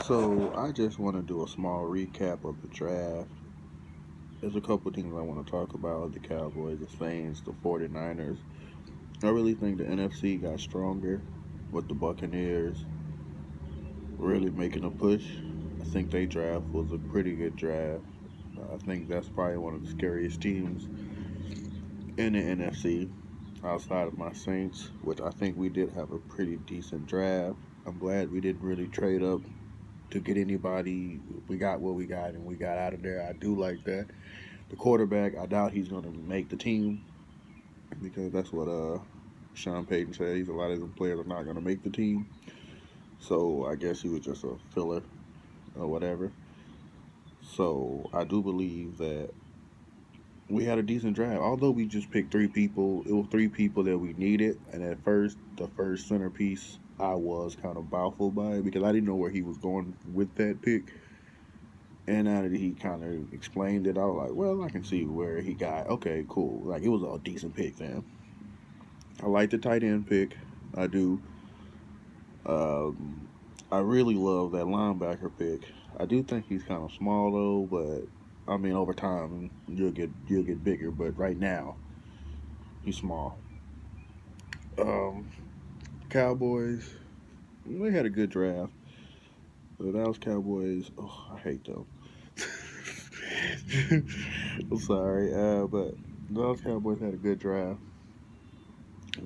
So I just want to do a small recap of the draft. There's a couple things I want to talk about: the Cowboys, the Saints, the 49ers. I really think the NFC got stronger with the Buccaneers really making a push. I think their draft was a pretty good draft. I think that's probably one of the scariest teams in the NFC outside of my Saints, which I think we did have a pretty decent draft. I'm glad we didn't really trade up to get anybody. We got what we got and we got out of there. I do like that. The quarterback, I doubt he's going to make the team because that's what Sean Payton said. He's a lot of the players are not going to make the team. So I guess he was just a filler or whatever. So I do believe that we had a decent draft. Although we just picked three people, it was three people that we needed. And at first, the first centerpiece, I was kind of baffled by it because I didn't know where he was going with that pick. And now that he kind of explained it, I was like, well, I can see where he got. Okay, cool. Like, it was a decent pick then. I like the tight end pick. I do. Um, I really love that linebacker pick. I do think he's kind of small though, but I mean, over time you'll get bigger. But right now, he's small. Um, Cowboys, they had a good draft. The Dallas Cowboys, oh, I hate them. I'm sorry, but the Dallas Cowboys had a good draft.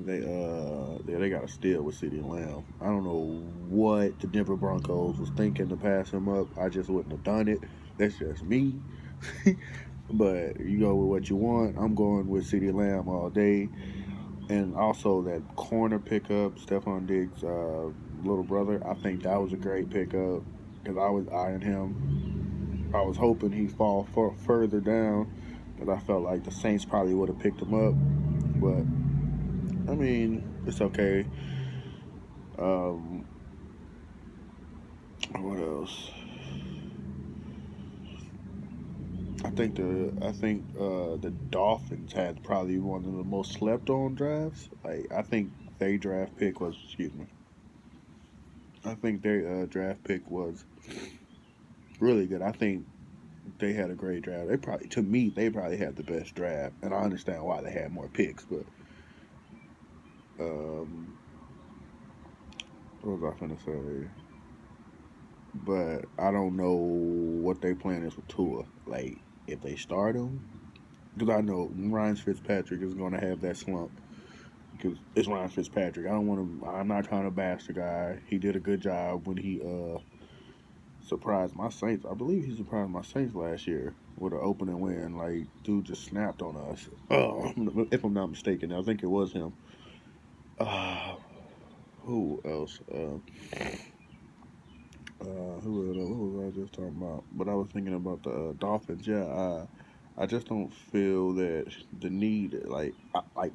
They got a steal with CeeDee Lamb. I don't know what the Denver Broncos was thinking to pass him up. I just wouldn't have done it. That's just me. But you go with what you want. I'm going with CeeDee Lamb all day. And also that corner pickup, Stephon Diggs' little brother. I think that was a great pickup because I was eyeing him. I was hoping he'd fall further down because I felt like the Saints probably would have picked him up. But I mean, it's okay. Um, what else? I think the Dolphins had probably one of the most slept on drafts. Like I think their draft pick was excuse me. I think their draft pick was really good. I think they had a great draft. They probably to me they probably had the best draft, and I understand why they had more picks. But um, what was I gonna say? But I don't know what they plan is with Tua. Like if they start him, because I know Ryan Fitzpatrick is going to have that slump because it's Ryan Fitzpatrick. I don't want to. I'm not trying to bash the guy. He did a good job when he surprised my Saints. I believe he surprised my Saints last year with an opening win. Like dude just snapped on us. If I'm not mistaken, I think it was him. Uh, who else? Who was I just talking about? But I was thinking about the Dolphins. Yeah, I just don't feel that the need, like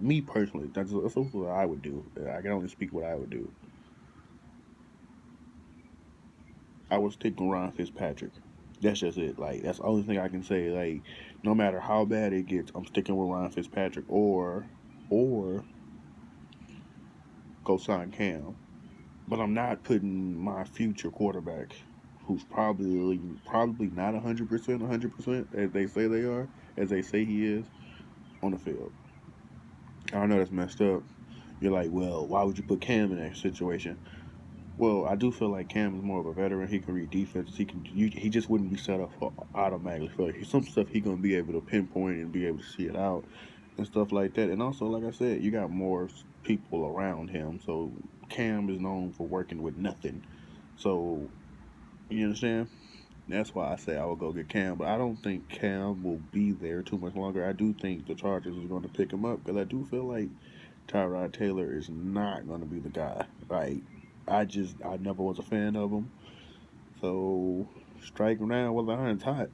me personally, that's what I would do. I can only speak what I would do. I would stick with Ryan Fitzpatrick. That's just it. Like that's the only thing I can say. Like no matter how bad it gets, I'm sticking with Ryan Fitzpatrick or go sign Cam. But I'm not putting my future quarterback, who's probably not 100% as they say they are, as they say he is, on the field. I know that's messed up. You're like, well, why would you put Cam in that situation? Well, I do feel like Cam is more of a veteran. He can read defense. He just wouldn't be set up for automatically. For some stuff he gonna be able to pinpoint and be able to see it out and stuff like that. And also, like I said, you got more people around him. So Cam is known for working with nothing. So you understand? That's why I say I will go get Cam. But I don't think Cam will be there too much longer. I do think the Chargers is going to pick him up because I do feel like Tyrod Taylor is not going to be the guy. Like I never was a fan of him. So strike him down while the iron's hot.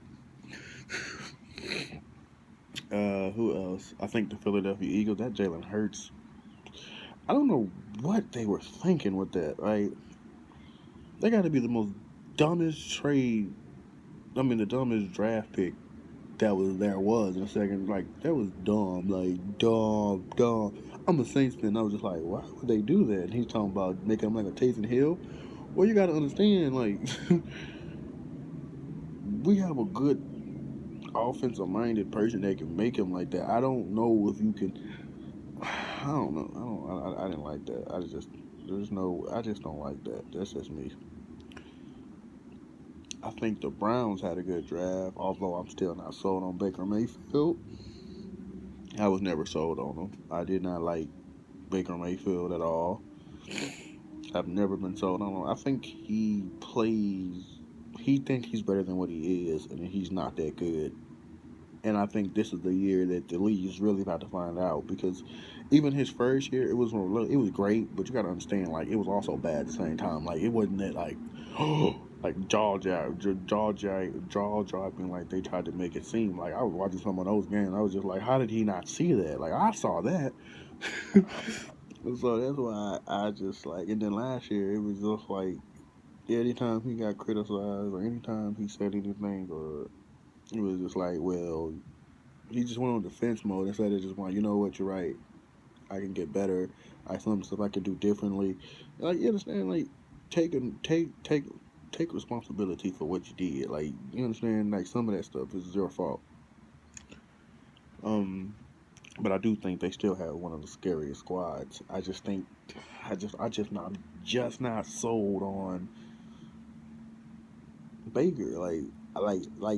Who else? I think the Philadelphia Eagles. That Jalen Hurts. I don't know what they were thinking with that. Right? They got to be the most dumbest trade. I mean, the dumbest draft pick that was in a second. Like that was dumb. Like dumb. I'm a Saints fan. I was just like, why would they do that? And he's talking about making him like a Taysom Hill. Well, you gotta understand, like, we have a good offensive minded person that can make him like that. I don't know if you can. I don't know. I didn't like that. I just don't like that. That's just me. I think the Browns had a good draft, although I'm still not sold on Baker Mayfield. I was never sold on him. I did not like Baker Mayfield at all. I've never been sold on him. I think he thinks he's better than what he is, and he's not that good. And I think this is the year that the league is really about to find out, because even his first year, it was great, but you got to understand, like, it was also bad at the same time. Like, it wasn't that like like jaw dropping like they tried to make it seem. Like, I was watching some of those games, I was just like, how did he not see that? Like, I saw that. So that's why I just like. And then last year, it was just like anytime he got criticized or anytime he said anything, or it was just like, well, he just went on defense mode instead of just going, you know what, you're right. I can get better. I some stuff I can do differently. Like, you understand, like, take take responsibility for what you did. Like, you understand, like, some of that stuff is your fault. Um, but I do think they still have one of the scariest squads. I just think just not sold on Baker. Like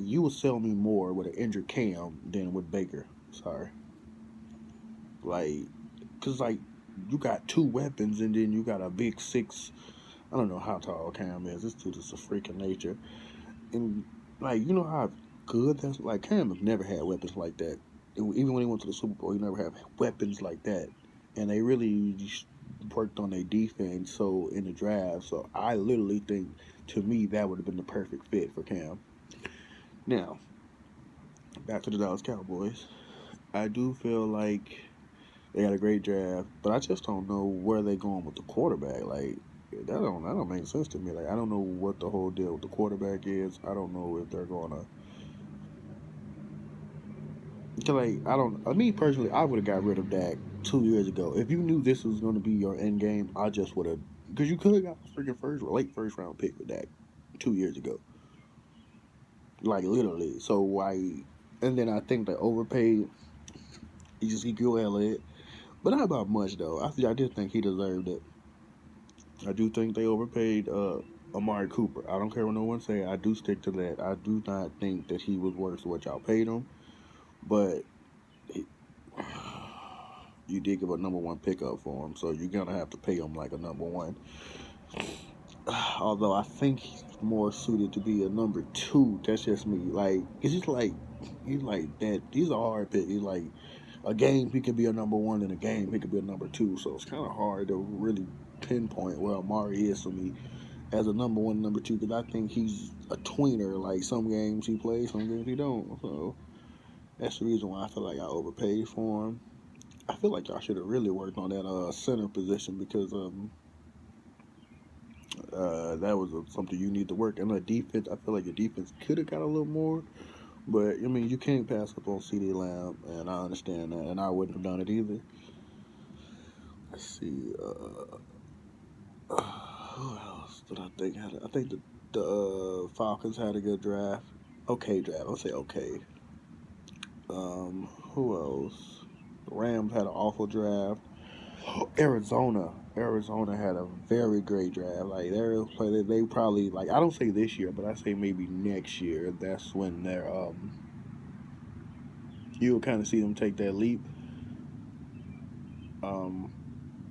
you would sell me more with an injured Cam than with Baker. Sorry. Like, cause like you got two weapons and then you got a big six. I don't know how tall Cam is. This dude is a freak of nature. And like, you know how good that's like. Cam has never had weapons like that. Even when he went to the Super Bowl, he never had weapons like that. And they really worked on their defense. So in the draft, so I literally think, to me, that would have been the perfect fit for Cam. Now, back to the Dallas Cowboys. I do feel like they got a great draft, but I just don't know where they're going with the quarterback. Like, that don't make sense to me. Like, I don't know what the whole deal with the quarterback is. I don't know if they're gonna. Like, I don't. Me personally, I would have got rid of Dak 2 years ago. If you knew this was going to be your end game, I just would have. Because you could have got a freaking late first round pick with Dak 2 years ago. Like, literally. So why? And then I think they overpaid Ezekiel Elliott, but not about much though. I did think he deserved it. I do think they overpaid Amari Cooper. I don't care what no one say. I do stick to that. I do not think that he was worth what y'all paid him, but he, you did give a number one pickup for him, so you're gonna have to pay him like a number one. Although I think he's more suited to be a number two. That's just me. Like, it's just like he's like that. He's a hard pick. He's like a game he could be a number one, and a game he could be a number two. So it's kind of hard to really pinpoint where Amari is for me as a number one, number two, because I think he's a tweener. Like, some games he plays, some games he don't. So that's the reason why I feel like I overpaid for him. I feel like y'all should have really worked on that center position, because that was something you need to work. And the defense, I feel like the defense could have got a little more. But, I mean, you can't pass up on CD Lamb, and I understand that, and I wouldn't have done it either. Let's see. Who else did I think had it? I think the Falcons had a good draft. Okay draft. I'll say okay. Who else? The Rams had an awful draft. Arizona had a very great draft. Like, they probably, like, I don't say this year, but I say maybe next year. That's when you'll kind of see them take that leap. Um,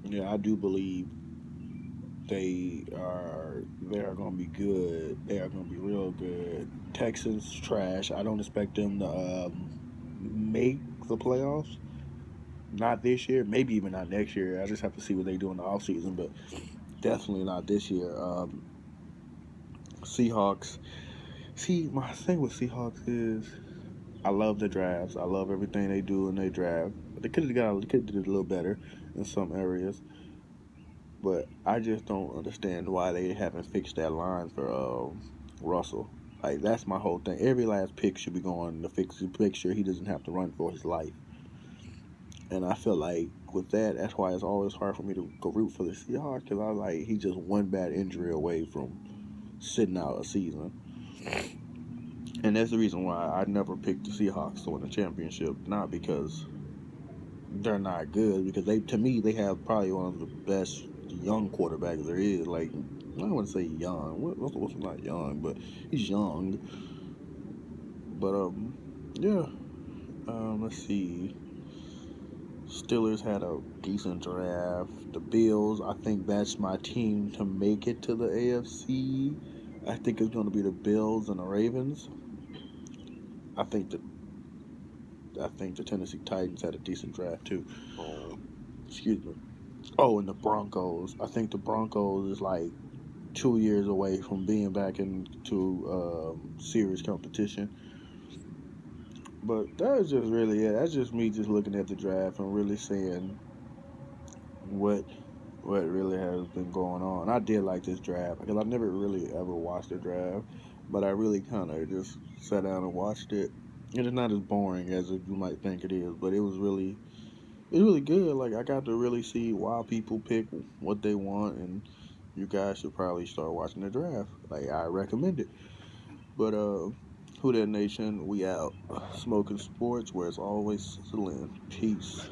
yeah, I do believe they are going to be good. They are going to be real good. Texans trash. I don't expect them to make the playoffs. Not this year. Maybe even not next year. I just have to see what they do in the offseason, but definitely not this year. Seahawks. See, my thing with Seahawks is I love the drafts. I love everything they do in their draft. They could have did it a little better in some areas, but I just don't understand why they haven't fixed that line for Russell. Like, that's my whole thing. Every last pick should be going to make sure he doesn't have to run for his life. And I feel like with that, that's why it's always hard for me to go root for the Seahawks because I like he just one bad injury away from sitting out a season. And that's the reason why I never picked the Seahawks to win the championship. Not because they're not good, because to me they have probably one of the best young quarterbacks there is. Like I wouldn't say young. What's not young, but he's young. But yeah. Let's see. Steelers had a decent draft. The Bills, I think that's my team to make it to the AFC. I think it's going to be the Bills and the Ravens. I think the Tennessee Titans had a decent draft too. Excuse me. Oh, and the Broncos. I think the Broncos is like 2 years away from being back into serious competition. But that's just really it. That's just me just looking at the draft and really seeing what really has been going on. I did like this draft because I never really ever watched the draft, but I really kind of just sat down and watched it. And it's not as boring as you might think it is, but it's really good. Like I got to really see why people pick what they want, and you guys should probably start watching the draft. Like I recommend it. But who that nation? We out. Smoking sports where it's always sizzling. Peace.